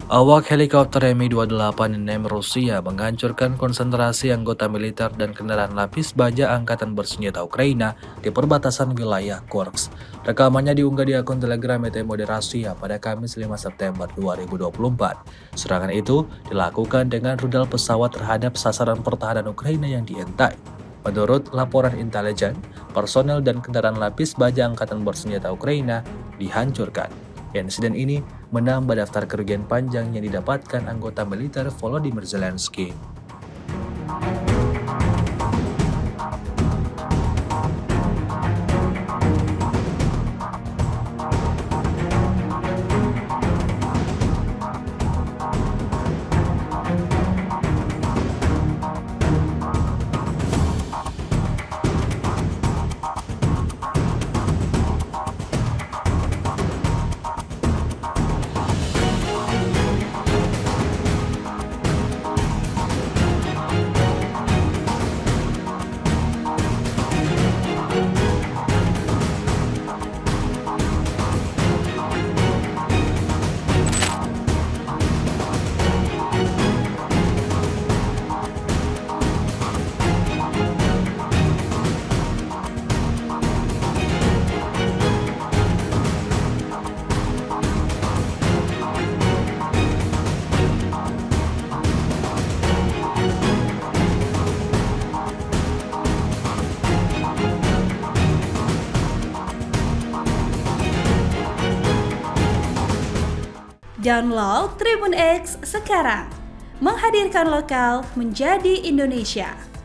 Awak helikopter Mi-28 Rusia menghancurkan konsentrasi anggota militer dan kendaraan lapis baja Angkatan Bersenjata Ukraina di perbatasan wilayah Kursk. Rekamannya diunggah di akun Telegram Moderasi pada Kamis 5 September 2024. Serangan itu dilakukan dengan rudal pesawat terhadap sasaran pertahanan Ukraina yang diintai. Menurut laporan intelijen, personel dan kendaraan lapis baja Angkatan Bersenjata Ukraina dihancurkan. Insiden ini menambah daftar kerugian panjang yang didapatkan anggota militer Volodymyr Zelensky. Download Tribun X sekarang, menghadirkan lokal menjadi Indonesia.